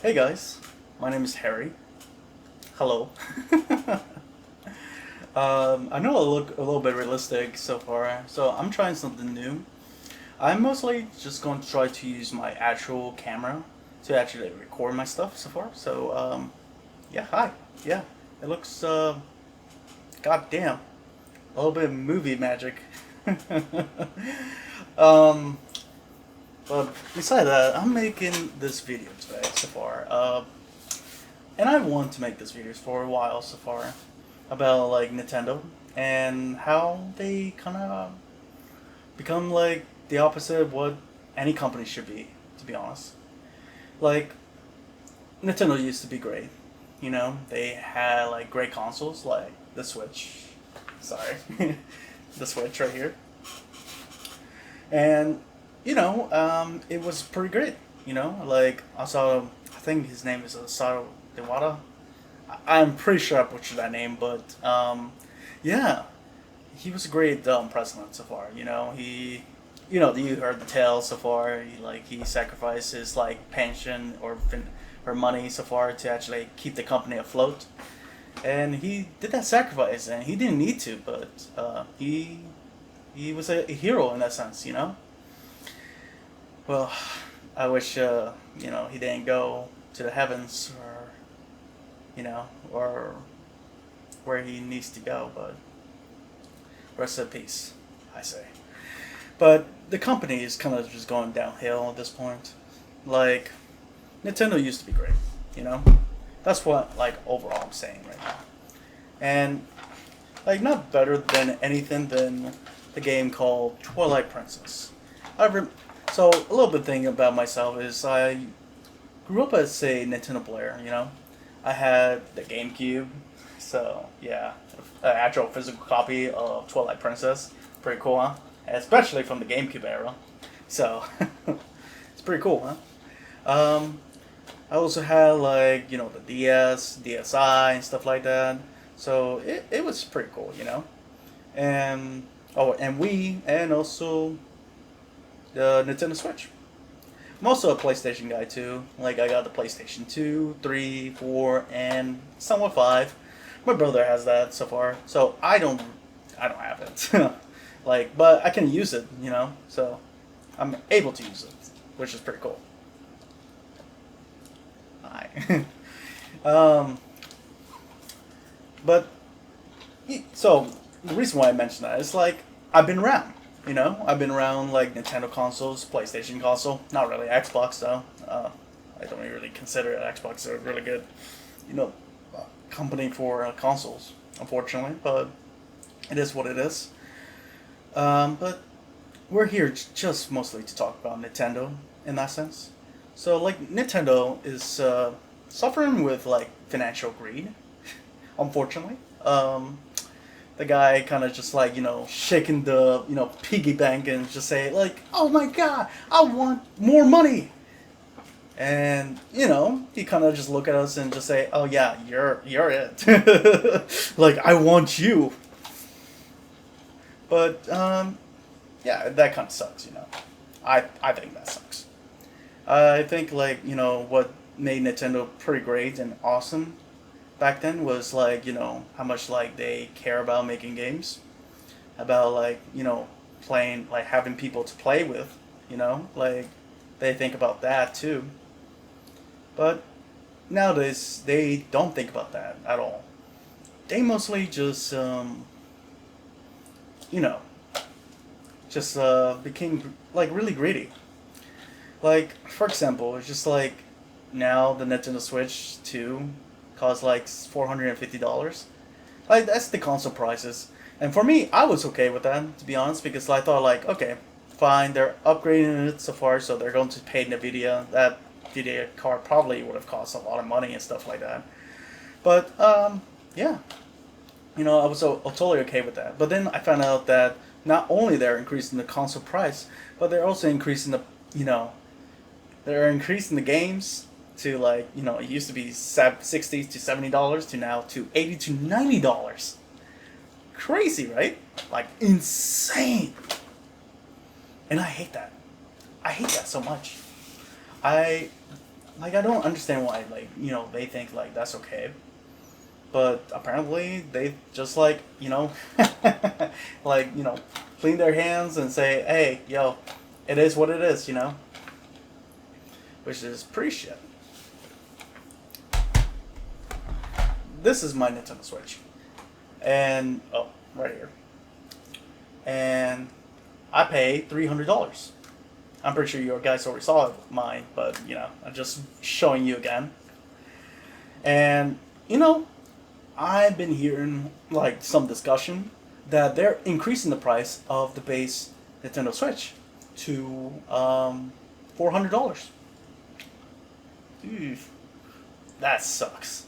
Hey guys, my name is Harry. Hello. I know I look a little bit realistic so far, so I'm trying something new. I'm mostly just going to try to use my actual camera to actually record my stuff so far. Yeah, hi. Yeah, it looks, goddamn, a little bit of movie magic. um, but besides that, I'm making this video today so far. And I want to make this videos for a while so far about like Nintendo and how they kind of become like the opposite of what any company should be, to be honest. Like Nintendo used to be great, they had like great consoles like the Switch. Sorry, the Switch right here, and it was pretty great. Like I saw, I think his name is Sato Dewata. I'm pretty sure I butchered that name, but yeah, he was a great president so far. You heard the tale so far. He sacrificed his like pension or money so far to actually keep the company afloat, and he did that sacrifice, and he didn't need to, but he was a hero in that sense. Well, I wish he didn't go to the heavens or where he needs to go, but rest in peace, I say. But the company is kind of just going downhill at this point. Like, Nintendo used to be great, you know? That's what, like, overall I'm saying right now. And, like, not better than anything than the game called Twilight Princess. So, a little bit thing about myself is I grew up as a Nintendo player. I had the GameCube, so yeah, an actual physical copy of Twilight Princess. Pretty cool, huh? Especially from the GameCube era. So, it's pretty cool, huh? I also had like, the DS, DSi, and stuff like that. So, it was pretty cool. And, and Wii, and also the Nintendo Switch. I'm also a PlayStation guy too. Like I got the PlayStation 2, 3, 4, and somewhat 5. My brother has that so far. So I don't have it. But I can use it. So I'm able to use it, which is pretty cool. Hi. um but so the reason why I mentioned that is like I've been around. I've been around like Nintendo consoles, PlayStation console, not really Xbox though. I don't really consider Xbox a really good, you know, company for consoles, unfortunately. But it is what it is. But we're here just mostly to talk about Nintendo in that sense. So like Nintendo is suffering with like financial greed, unfortunately. The guy kind of just like shaking the piggy bank and just say like, oh my god, I want more money. And he kind of just look at us and just say, oh yeah, you're it. Like I want you. But yeah, that kind of sucks. I think that sucks. I think like what made Nintendo pretty great and awesome back then was like how much like they care about making games, about like playing, like having people to play with, like they think about that too. But nowadays they don't think about that at all. They mostly just you know just became like really greedy. Like for example, it's just like now the Nintendo Switch 2 costs like $450. Like that's the console prices. And for me, I was okay with that, to be honest, because I thought like, okay, fine, they're upgrading it so far, so they're going to pay Nvidia. That Nvidia card probably would have cost a lot of money and stuff like that. But yeah, I was totally okay with that. But then I found out that not only they're increasing the console price, but they're also increasing you know, they're increasing the games to like it used to be $60 to $70 to now to $80 to $90. Crazy, right? Like insane. And I hate that. I hate that so much. I like I don't understand why like they think like that's okay, but apparently they just like like clean their hands and say, hey, yo, it is what it is, which is pretty shit. This is my Nintendo Switch, and oh, right here, and I pay $300. I'm pretty sure you guys already saw mine, but I'm just showing you again. And I've been hearing like some discussion that they're increasing the price of the base Nintendo Switch to $400. That sucks.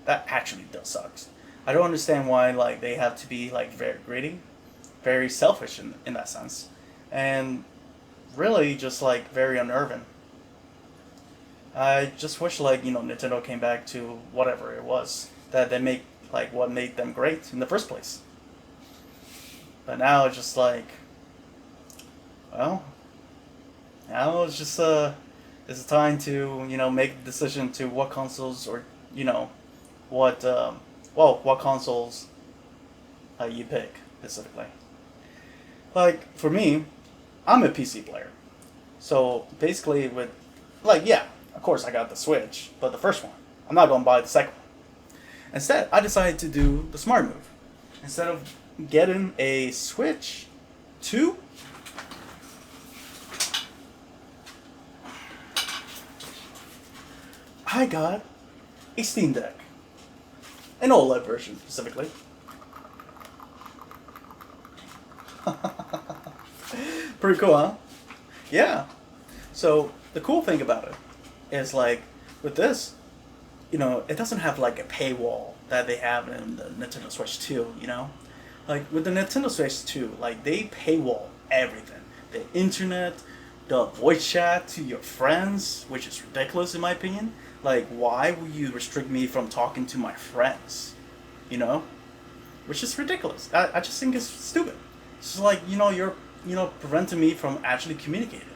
That actually does sucks. I don't understand why like they have to be like very greedy, very selfish in that sense, and really just like very unnerving. I just wish like Nintendo came back to whatever it was that they make like what made them great in the first place. But now it's just like, well, now it's just it's time to make a decision to what consoles or what what consoles you pick specifically. Like for me, I'm a PC player, so basically with like yeah, of course I got the Switch, but the first one I'm not gonna buy the second one. Instead, I decided to do the smart move. Instead of getting a Switch 2, I got a Steam Deck. An OLED version, specifically. Pretty cool, huh? Yeah. So, the cool thing about it is, like, with this, it doesn't have, like, a paywall that they have in the Nintendo Switch 2, Like, with the Nintendo Switch 2, like, they paywall everything. The internet, the voice chat to your friends, which is ridiculous in my opinion. Like, why would you restrict me from talking to my friends? Which is ridiculous. I just think it's stupid. It's just like, you're, preventing me from actually communicating.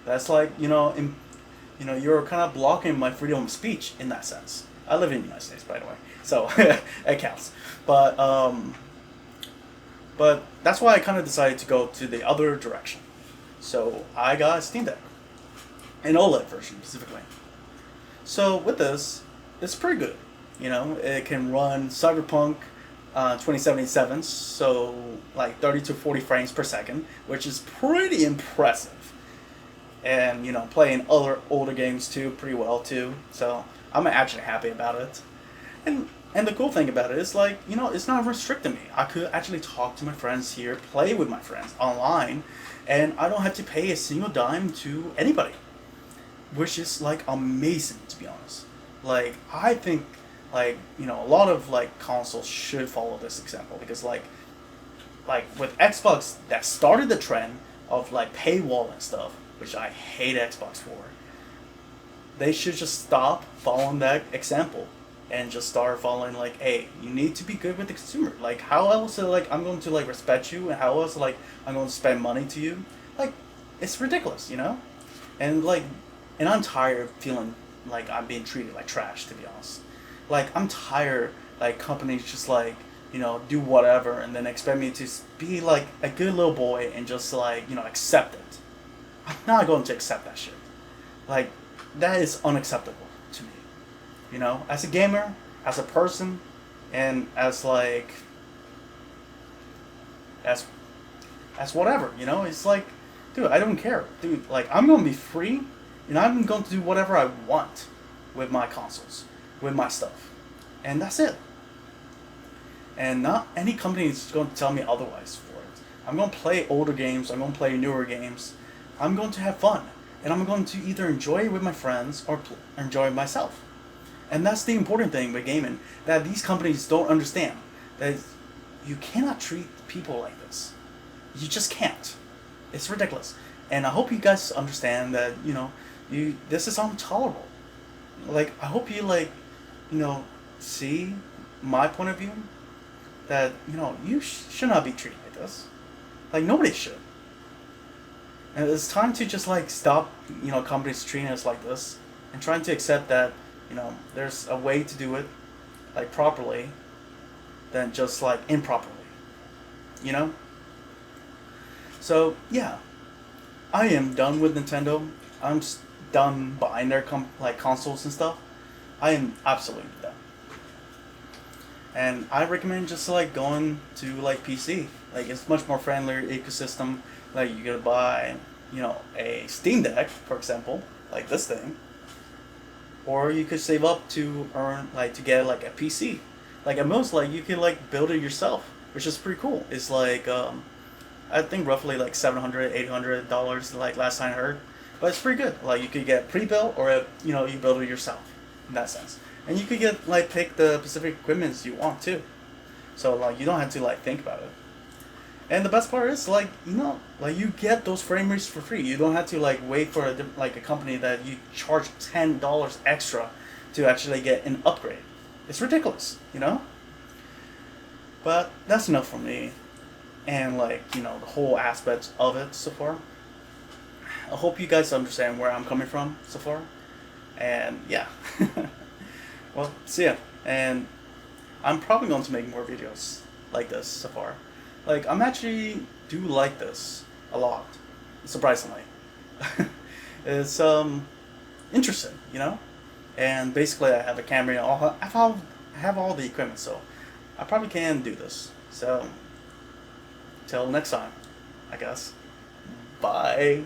That's like, you're kind of blocking my freedom of speech in that sense. I live in the United States, by the way, so it counts. But that's why I kind of decided to go to the other direction. So I got a Steam Deck, an OLED version specifically. So with this, it's pretty good. It can run Cyberpunk 2077, so like 30 to 40 frames per second, which is pretty impressive. And playing other older games too pretty well too. So I'm actually happy about it. And the cool thing about it is like, it's not restricting me. I could actually talk to my friends here, play with my friends online, and I don't have to pay a single dime to anybody. Which is like amazing, to be honest. Like I think like, a lot of like consoles should follow this example because like with Xbox that started the trend of like paywall and stuff, which I hate Xbox for. They should just stop following that example and just start following like, hey, you need to be good with the consumer. Like, how else like I'm going to like respect you, and how else like I'm going to spend money to you? Like, it's ridiculous, And like, and I'm tired of feeling like I'm being treated like trash, to be honest. Like, I'm tired like companies just like do whatever and then expect me to be like a good little boy and just like accept it. I'm not going to accept that shit. Like, that is unacceptable to me. As a gamer, as a person, and as like, as whatever, It's like, dude, I don't care. Dude, like, I'm going to be free, and I'm going to do whatever I want with my consoles, with my stuff. And that's it. And not any company is going to tell me otherwise for it. I'm going to play older games, I'm going to play newer games. I'm going to have fun. And I'm going to either enjoy it with my friends or enjoy it myself. And that's the important thing with gaming, that these companies don't understand. That you cannot treat people like this. You just can't. It's ridiculous. And I hope you guys understand that, this is intolerable. Like, I hope you, like, see my point of view. That, you should not be treated like this. Like, nobody should. And it's time to just like stop, companies treating us like this. and trying to accept that, there's a way to do it like properly than just like improperly, you know? So yeah, I am done with Nintendo. I'm done buying their like consoles and stuff. I am absolutely done. And I recommend just like going to like PC. Like it's much more friendlier ecosystem. Like you gotta buy, a Steam Deck, for example, like this thing, or you could save up to earn like to get like a PC. Like at most, like you could like build it yourself, which is pretty cool. It's like I think roughly like $700, $800, like last time I heard, but it's pretty good. Like you could get pre-built, or you build it yourself in that sense, and you could get like pick the specific equipments you want too. So like you don't have to like think about it. And the best part is like like you get those frame rates for free. You don't have to like wait for like a company that you charge $10 extra to actually get an upgrade. It's ridiculous. But that's enough for me, and like the whole aspect of it so far. I hope you guys understand where I'm coming from so far, and yeah. Well, see ya. And I'm probably going to make more videos like this so far. Like, I'm actually do like this a lot, surprisingly. It's interesting. And basically, I have a camera. I have all the equipment, so I probably can do this. So, till next time, I guess. Bye.